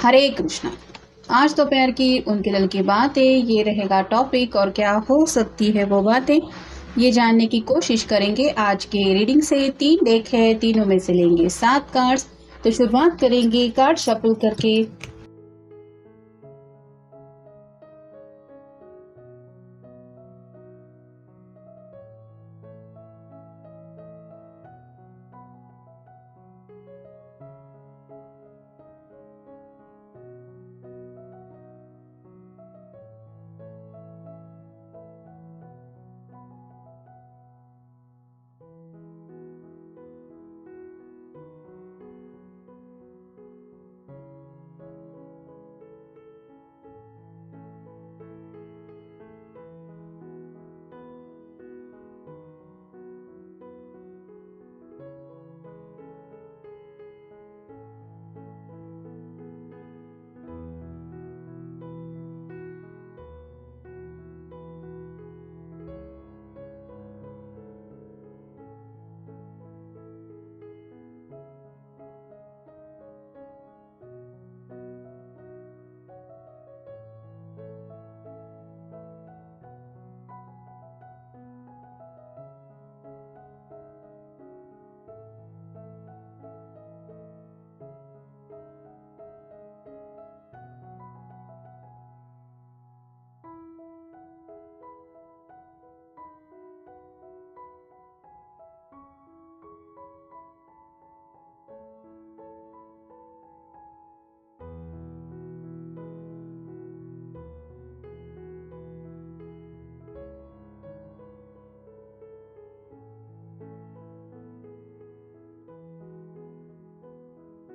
हरे कृष्णा। आज दोपहर की उनके दिल की बातें, ये रहेगा टॉपिक। और क्या हो सकती है वो बातें, ये जानने की कोशिश करेंगे। आज के रीडिंग से 3 डेक है, तीनों में से लेंगे 7 कार्ड्स। तो शुरुआत करेंगे कार्ड शफल करके।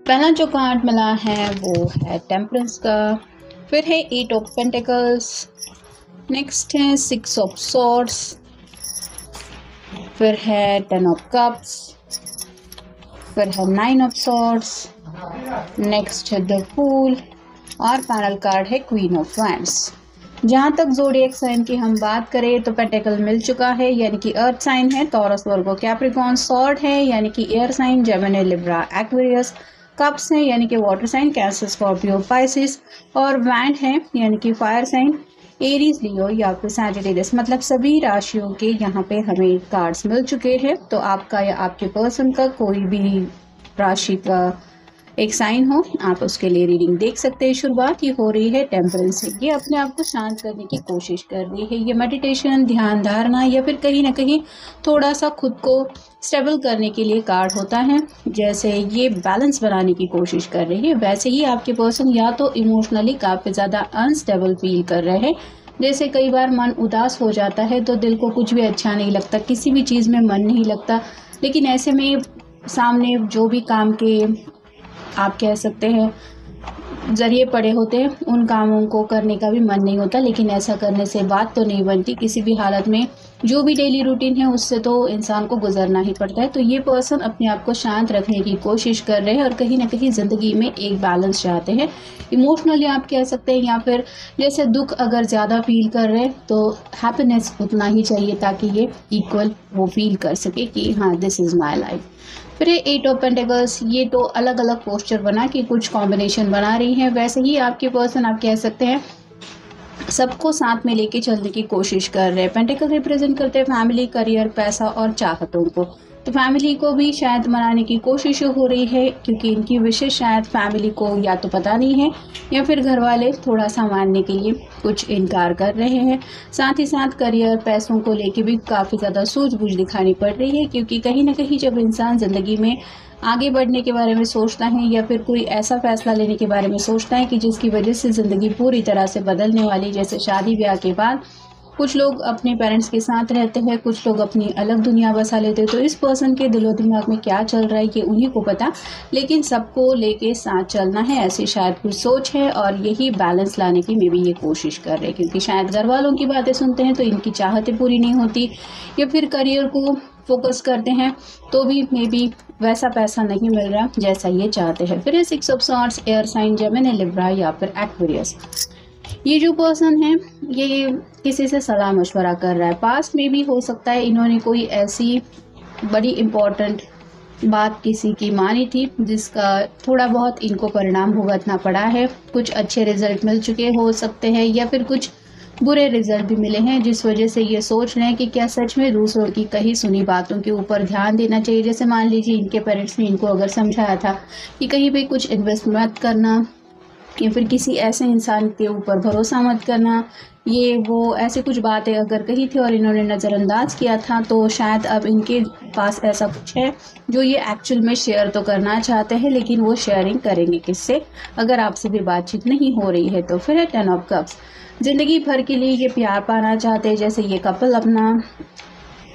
पहला जो कार्ड मिला है वो है टेम्परेंस का, फिर है 8 ऑफ पेंटिकल्स, नेक्स्ट है 6 ऑफ सॉर्ड्स, फिर है 10 ऑफ कप्स, फिर है 9 ऑफ सॉर्ड्स, नेक्स्ट है द फूल और फाइनल कार्ड है क्वीन ऑफ वैंड्स। जहाँ तक ज़ोडिएक साइन की हम बात करें तो पेंटिकल मिल चुका है, यानी कि अर्थ साइन है टॉरस, वर्गो, कैप्रिकॉर्न। सॉर्ड है यानी कि air sign, Gemini, Libra, Aquarius. Cups है यानी कि water sign, Cancer, Scorpio, Pisces. और वैंड है यानी कि फायर साइन, एरीज, लियो या फिर सैजिटेरियस। मतलब सभी राशियों के यहाँ पे हमें कार्ड्स मिल चुके हैं। तो आपका या आपके पर्सन का कोई भी राशि का एक साइन हो, आप उसके लिए रीडिंग देख सकते हैं। शुरुआत ये हो रही है टेम्परेंस से। ये अपने आप को शांत करने की कोशिश कर रही है। ये मेडिटेशन, ध्यान धारणा या फिर कहीं ना कहीं थोड़ा सा खुद को स्टेबल करने के लिए कार्ड होता है। जैसे ये बैलेंस बनाने की कोशिश कर रही है, वैसे ही आपके पर्सन या तो इमोशनली काफ़ी ज़्यादा अनस्टेबल फील कर रहे हैं। जैसे कई बार मन उदास हो जाता है तो दिल को कुछ भी अच्छा नहीं लगता, किसी भी चीज़ में मन नहीं लगता। लेकिन ऐसे में सामने जो भी काम के आप कह सकते हैं जरिए पड़े होते हैं, उन कामों को करने का भी मन नहीं होता। लेकिन ऐसा करने से बात तो नहीं बनती, किसी भी हालत में जो भी डेली रूटीन है उससे तो इंसान को गुजरना ही पड़ता है। तो ये पर्सन अपने आप को शांत रखने की कोशिश कर रहे हैं और कहीं ना कहीं ज़िंदगी में एक बैलेंस चाहते हैं। इमोशनली आप कह सकते हैं, या फिर जैसे दुख अगर ज़्यादा फील कर रहे हैं तो हैप्पीनेस उतना ही चाहिए ताकि ये इक्वल वो फील कर सके कि हाँ दिस इज़ माई लाइफ। फिर 8 ऑफ पेंटिकल्स, ये तो अलग अलग पोस्चर बना के कुछ कॉम्बिनेशन बना रही हैं। वैसे ही आपके पर्सन आप कह सकते हैं सबको साथ में लेके चलने की कोशिश कर रहे हैं। पेंटिकल रिप्रेजेंट करते हैं फैमिली, करियर, पैसा और चाहतों को। तो फैमिली को भी शायद मनाने की कोशिश हो रही है, क्योंकि इनकी विशेष शायद फैमिली को या तो पता नहीं है या फिर घर वाले थोड़ा सा मानने के लिए कुछ इनकार कर रहे हैं। साथ ही साथ करियर, पैसों को लेके भी काफ़ी ज़्यादा सूझबूझ दिखानी पड़ रही है, क्योंकि कहीं ना कहीं जब इंसान ज़िंदगी में आगे बढ़ने के बारे में सोचता है या फिर कोई ऐसा फैसला लेने के बारे में सोचता है कि जिसकी वजह से ज़िंदगी पूरी तरह से बदलने वाली, जैसे शादी ब्याह के बाद कुछ लोग अपने पेरेंट्स के साथ रहते हैं, कुछ लोग अपनी अलग दुनिया बसा लेते हैं। तो इस पर्सन के दिलो दिमाग में क्या चल रहा है ये उन्हीं को पता, लेकिन सबको लेके साथ चलना है ऐसी शायद कुछ सोच है। और यही बैलेंस लाने की मे भी ये कोशिश कर रहे हैं, क्योंकि शायद घर वालों की बातें सुनते हैं तो इनकी चाहतें पूरी नहीं होती, या फिर करियर को फोकस करते हैं तो भी मे बी वैसा पैसा नहीं मिल रहा जैसा ये चाहते हैं। फिर 6 of swords, air sign, Gemini, Libra या फिर एक्वेरियस। ये जो पर्सन है ये किसी से सलाह मशवरा कर रहा है। पास्ट में भी हो सकता है इन्होंने कोई ऐसी बड़ी इम्पोर्टेंट बात किसी की मानी थी, जिसका थोड़ा बहुत इनको परिणाम भुगतना पड़ा है। कुछ अच्छे रिजल्ट मिल चुके हो सकते हैं या फिर कुछ बुरे रिजल्ट भी मिले हैं, जिस वजह से ये सोच रहे हैं कि क्या सच में दूसरों की कही सुनी बातों के ऊपर ध्यान देना चाहिए। जैसे मान लीजिए इनके पेरेंट्स ने इनको अगर समझाया था कि कहीं पे कुछ इन्वेस्ट मत करना या फिर किसी ऐसे इंसान के ऊपर भरोसा मत करना, ये वो ऐसे कुछ बातें अगर कही थी और इन्होंने नज़रअंदाज किया था, तो शायद अब इनके पास ऐसा कुछ है जो ये एक्चुअल में शेयर तो करना चाहते हैं, लेकिन वो शेयरिंग करेंगे किससे, अगर आपसे भी बातचीत नहीं हो रही है तो। फिर है 10 ऑफ कप्स, ज़िंदगी भर के लिए ये प्यार पाना चाहते हैं। जैसे ये कपल अपना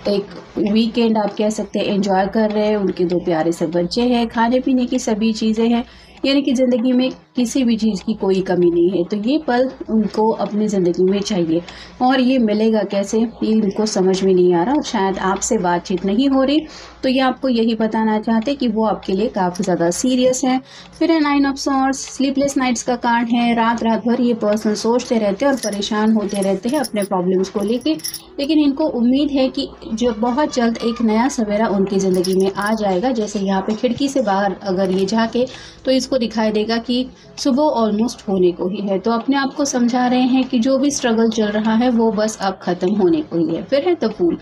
एक वीकेंड आप कह सकते हैं एंजॉय कर रहे हैं, उनके 2 प्यारे से बच्चे हैं, खाने पीने की सभी चीज़ें हैं, यानी कि ज़िंदगी में किसी भी चीज़ की कोई कमी नहीं है। तो ये पल उनको अपनी ज़िंदगी में चाहिए, और ये मिलेगा कैसे ये इनको समझ में नहीं आ रहा। शायद आपसे बातचीत नहीं हो रही, तो ये आपको यही बताना चाहते कि वो आपके लिए काफ़ी ज़्यादा सीरियस है। फिर है 9 ऑफ सॉर्ड्स, स्लीपलेस नाइट्स का कार्ड है। रात भर ये पर्सन सोचते रहते हैं और परेशान होते रहते हैं अपने प्रॉब्लम्स को लेके, लेकिन इनको उम्मीद है कि जो बहुत जल्द एक नया सवेरा उनकी ज़िंदगी में आ जाएगा। जैसे यहाँ पे खिड़की से बाहर अगर ये झाँके तो इसको दिखाई देगा कि सुबह ऑलमोस्ट होने को ही है। तो अपने आप को समझा रहे हैं कि जो भी स्ट्रगल चल रहा है वो बस अब ख़त्म होने को ही है। फिर है द फूल,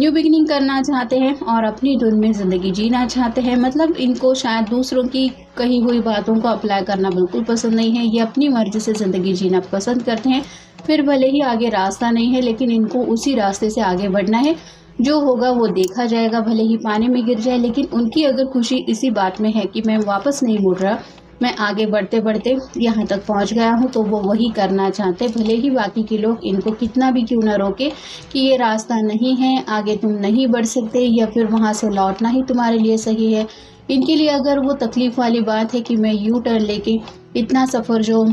न्यू बिगिनिंग करना चाहते हैं और अपनी धुन में ज़िंदगी जीना चाहते हैं। मतलब इनको शायद दूसरों की कही हुई बातों को अप्लाई करना बिल्कुल पसंद नहीं है। ये अपनी मर्ज़ी से ज़िंदगी जीना पसंद करते हैं। फिर भले ही आगे रास्ता नहीं है, लेकिन इनको उसी रास्ते से आगे बढ़ना है। जो होगा वो देखा जाएगा, भले ही पानी में गिर जाए, लेकिन उनकी अगर खुशी इसी बात में है कि मैं वापस नहीं मुड़ रहा, मैं आगे बढ़ते बढ़ते यहाँ तक पहुँच गया हूँ, तो वो वही करना चाहते, भले ही बाकी के लोग इनको कितना भी क्यों ना रोके कि ये रास्ता नहीं है, आगे तुम नहीं बढ़ सकते, या फिर वहाँ से लौटना ही तुम्हारे लिए सही है। इनके लिए अगर वो तकलीफ़ वाली बात है कि मैं यू टर्न लेके इतना सफ़र जो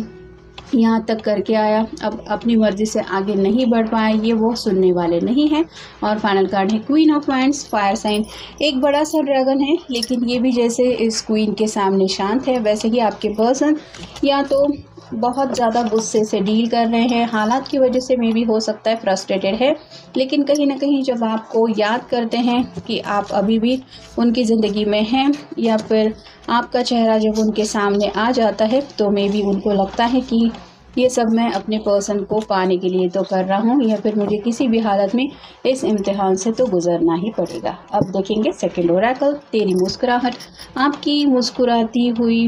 यहाँ तक करके आया, अब अपनी मर्ज़ी से आगे नहीं बढ़ पाए, ये वो सुनने वाले नहीं हैं। और फाइनल कार्ड है queen of wands, fire sign. एक बड़ा सा ड्रैगन है, लेकिन ये भी जैसे इस क्वीन के सामने शांत है, वैसे ही आपके पर्सन या तो बहुत ज़्यादा गुस्से से डील कर रहे हैं, हालात की वजह से मे भी हो सकता है फ्रस्ट्रेटेड है, लेकिन कहीं ना कहीं जब आपको याद करते हैं कि आप अभी भी उनकी ज़िंदगी में हैं, या फिर आपका चेहरा जब उनके सामने आ जाता है, तो मे भी उनको लगता है कि ये सब मैं अपने पर्सन को पाने के लिए तो कर रहा हूँ, या फिर मुझे किसी भी हालत में इस इम्तिहान से तो गुजरना ही पड़ेगा। अब देखेंगे सेकंड ओरेकल, तेरी मुस्कुराहट। आपकी मुस्कुराती हुई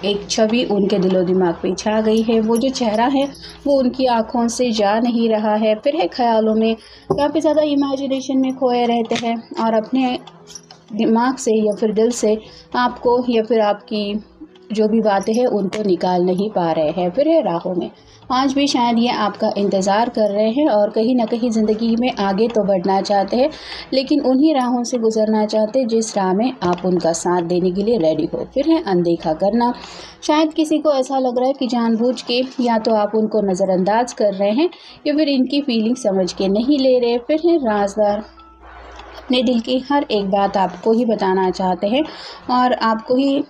एक छवि उनके दिलो दिमाग पे छा गई है। वो जो चेहरा है वो उनकी आंखों से जा नहीं रहा है। फिर है ख्यालों में, काफ़ी ज़्यादा इमेजिनेशन में खोए रहते हैं और अपने दिमाग से या फिर दिल से आपको या फिर आपकी जो भी बातें हैं उनको निकाल नहीं पा रहे हैं। फिर है राहों में, आज भी शायद ये आपका इंतज़ार कर रहे हैं और कहीं ना कहीं ज़िंदगी में आगे तो बढ़ना चाहते हैं, लेकिन उन्हीं राहों से गुजरना चाहते हैं जिस राह में आप उनका साथ देने के लिए रेडी हो। फिर है अनदेखा करना, शायद किसी को ऐसा लग रहा है कि जानबूझ के या तो आप उनको नज़रअंदाज कर रहे हैं या फिर इनकी फीलिंग समझ के नहीं ले रहे। फिर है राजदार, अपने दिल की हर एक बात आपको ही बताना चाहते हैं और आपको ही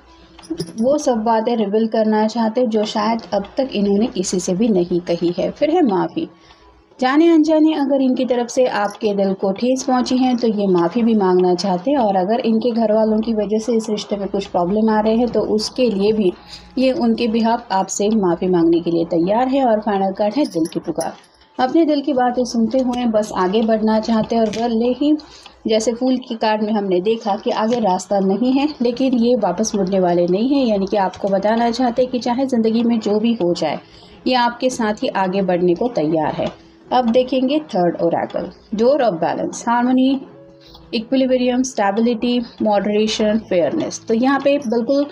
वो सब बातें रिवील करना चाहते जो शायद अब तक इन्होंने किसी से भी नहीं कही है। फिर है माफ़ी, जाने अनजाने अगर इनकी तरफ से आपके दिल को ठेस पहुंची है तो ये माफ़ी भी मांगना चाहते हैं, और अगर इनके घर वालों की वजह से इस रिश्ते में कुछ प्रॉब्लम आ रहे हैं तो उसके लिए भी ये उनके बिहाफ आपसे माफ़ी मांगने के लिए तैयार है। और फाइनल कार्ड है दिल की पुकार, अपने दिल की बातें सुनते हुए बस आगे बढ़ना चाहते हैं, और भले ही जैसे फूल की कार्ड में हमने देखा कि आगे रास्ता नहीं है, लेकिन ये वापस मुड़ने वाले नहीं हैं, यानी कि आपको बताना चाहते हैं कि चाहे ज़िंदगी में जो भी हो जाए ये आपके साथ ही आगे बढ़ने को तैयार है। अब देखेंगे third Oracle, door of balance, harmony, equilibrium, stability, moderation, fairness. तो यहाँ पे बिल्कुल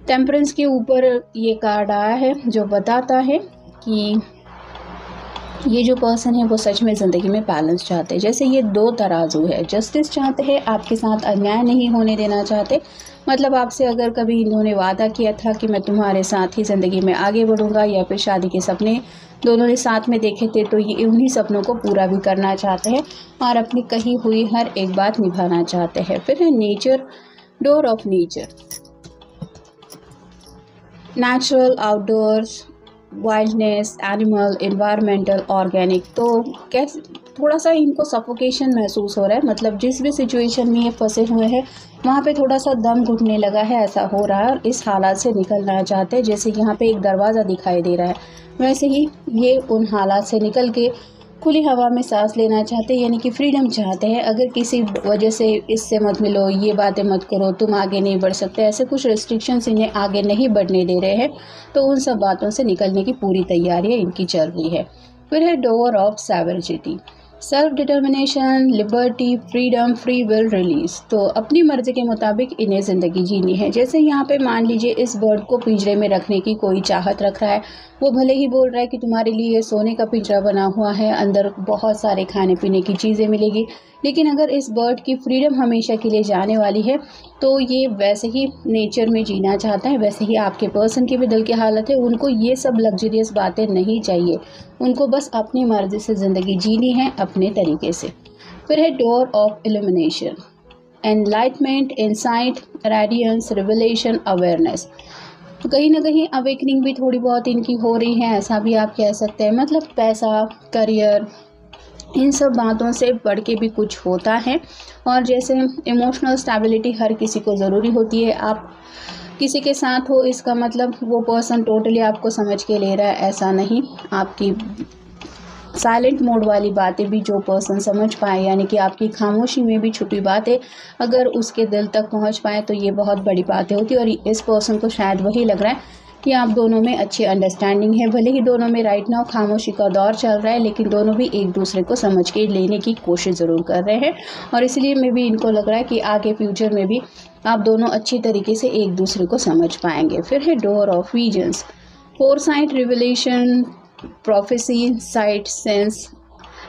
टेम्परेंस के ऊपर ये कार्ड आया है जो बताता है कि ये जो पर्सन है वो सच में ज़िंदगी में बैलेंस चाहते हैं। जैसे ये 2 तराजू है, जस्टिस चाहते हैं, आपके साथ अन्याय नहीं होने देना चाहते। मतलब आपसे अगर कभी इन्होंने वादा किया था कि मैं तुम्हारे साथ ही ज़िंदगी में आगे बढ़ूंगा, या फिर शादी के सपने दोनों ने साथ में देखे थे, तो ये उन्हीं सपनों को पूरा भी करना चाहते हैं और अपनी कही हुई हर एक बात निभाना चाहते हैं। फिर है nature, door of nature, natural, outdoors, wildness, animal, environmental, organic. तो थोड़ा सा इनको सफोकेशन महसूस हो रहा है, मतलब जिस भी सिचुएशन में ये फंसे हुए हैं वहाँ पे थोड़ा सा दम घुटने लगा है, ऐसा हो रहा है और इस हालात से निकलना चाहते हैं। जैसे यहाँ पे एक दरवाज़ा दिखाई दे रहा है, वैसे ही ये उन हालात से निकल के खुली हवा में सांस लेना चाहते हैं, यानी कि फ्रीडम चाहते हैं। अगर किसी वजह से इससे मत मिलो, ये बातें मत करो, तुम आगे नहीं बढ़ सकते, ऐसे कुछ रिस्ट्रिक्शंस इन्हें आगे नहीं बढ़ने दे रहे हैं, तो उन सब बातों से निकलने की पूरी तैयारी इनकी चल रही है। फिर है door of sovereignty, self determination, liberty, freedom, free will, release. तो अपनी मर्जी के मुताबिक इन्हें ज़िंदगी जीनी है। जैसे यहाँ पे मान लीजिए इस बर्ड को पिंजरे में रखने की कोई चाहत रख रहा है, वो भले ही बोल रहा है कि तुम्हारे लिए सोने का पिंजरा बना हुआ है, अंदर बहुत सारे खाने पीने की चीज़ें मिलेगी, लेकिन अगर इस बर्ड की फ्रीडम हमेशा के लिए जाने वाली है तो ये वैसे ही नेचर में जीना चाहता है। वैसे ही आपके पर्सन की भी दिल की हालत है, उनको ये सब लग्जरियस बातें नहीं चाहिए, उनको बस अपनी मर्जी से ज़िंदगी जीनी है अपने तरीके से। फिर है door of illumination, enlightenment, insight, radiance, revelation, awareness. तो कहीं ना कहीं अवेकनिंग भी थोड़ी बहुत इनकी हो रही है, ऐसा भी आप कह सकते हैं। मतलब पैसा, करियर, इन सब बातों से बढ़ के भी कुछ होता है। और जैसे इमोशनल स्टेबिलिटी हर किसी को ज़रूरी होती है। आप किसी के साथ हो इसका मतलब वो पर्सन टोटली आपको समझ के ले रहा है, ऐसा नहीं। आपकी साइलेंट मोड वाली बातें भी जो पर्सन समझ पाए, यानी कि आपकी खामोशी में भी छुपी बातें अगर उसके दिल तक पहुंच पाए तो ये बहुत बड़ी बातें होती है। और इस पर्सन को शायद वही लग रहा है कि आप दोनों में अच्छी अंडरस्टैंडिंग है। भले ही दोनों में राइट नाउ खामोशी का दौर चल रहा है, लेकिन दोनों भी एक दूसरे को समझ के लेने की कोशिश ज़रूर कर रहे हैं। और इसलिए में भी इनको लग रहा है कि आगे फ्यूचर में भी आप दोनों अच्छी तरीके से एक दूसरे को समझ पाएंगे। फिर है door of visions, foresight, revelation, prophecy, site, sense,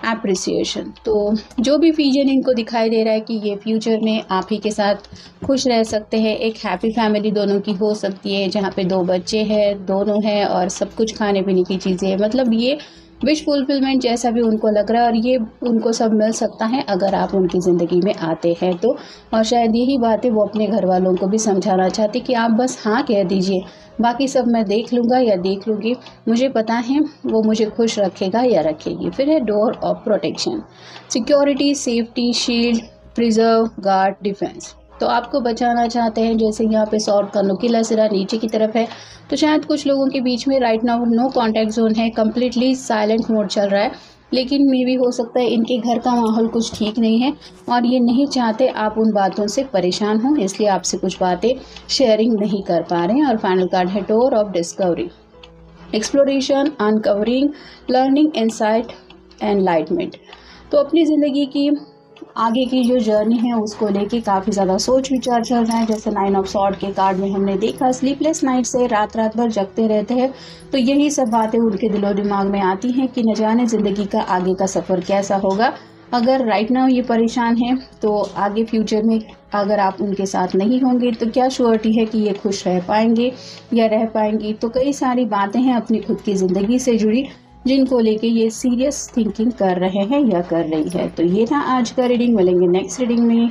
appreciation. तो जो भी विजन इनको दिखाई दे रहा है कि ये फ्यूचर में आप ही के साथ खुश रह सकते हैं, एक हैप्पी फैमिली दोनों की हो सकती है, जहाँ पे 2 बच्चे हैं, दोनों हैं और सब कुछ खाने पीने की चीज़ें हैं। मतलब ये विश फुलफिलमेंट जैसा भी उनको लग रहा है, और ये उनको सब मिल सकता है अगर आप उनकी ज़िंदगी में आते हैं तो। और शायद यही बातें वो अपने घर वालों को भी समझाना चाहती कि आप बस हाँ कह दीजिए, बाकी सब मैं देख लूँगा या देख लूँगी, मुझे पता है वो मुझे खुश रखेगा या रखेगी। फिर है door of protection, security, safety, shield, preserve, guard, defence. तो आपको बचाना चाहते हैं। जैसे यहाँ पे सॉर्ड का नुकीला सिरा नीचे की तरफ है, तो शायद कुछ लोगों के बीच में right now no contact zone है, कम्प्लीटली साइलेंट मोड चल रहा है, लेकिन मे भी हो सकता है इनके घर का माहौल कुछ ठीक नहीं है और ये नहीं चाहते आप उन बातों से परेशान हों, इसलिए आपसे कुछ बातें शेयरिंग नहीं कर पा रहे हैं। और फाइनल कार्ड है door of discovery, exploration, uncovering, learning, insight, enlightenment. तो अपनी ज़िंदगी की आगे की जो जर्नी है उसको लेके काफ़ी ज़्यादा सोच विचार चल रहा है। जैसे 9 ऑफ सॉर्ड के कार्ड में हमने देखा, स्लीपलेस नाइट से रात भर जगते रहते हैं, तो यही सब बातें उनके दिलो दिमाग में आती हैं कि न जाने ज़िंदगी का आगे का सफ़र कैसा होगा। अगर राइट नाउ ये परेशान है तो आगे फ्यूचर में अगर आप उनके साथ नहीं होंगे तो क्या श्योरिटी है कि ये खुश रह पाएंगे या रह पाएंगी। तो कई सारी बातें हैं अपनी खुद की ज़िंदगी से जुड़ी जिनको लेके ये सीरियस थिंकिंग कर रहे हैं या कर रही है। तो ये था आज का रीडिंग, मिलेंगे नेक्स्ट रीडिंग में।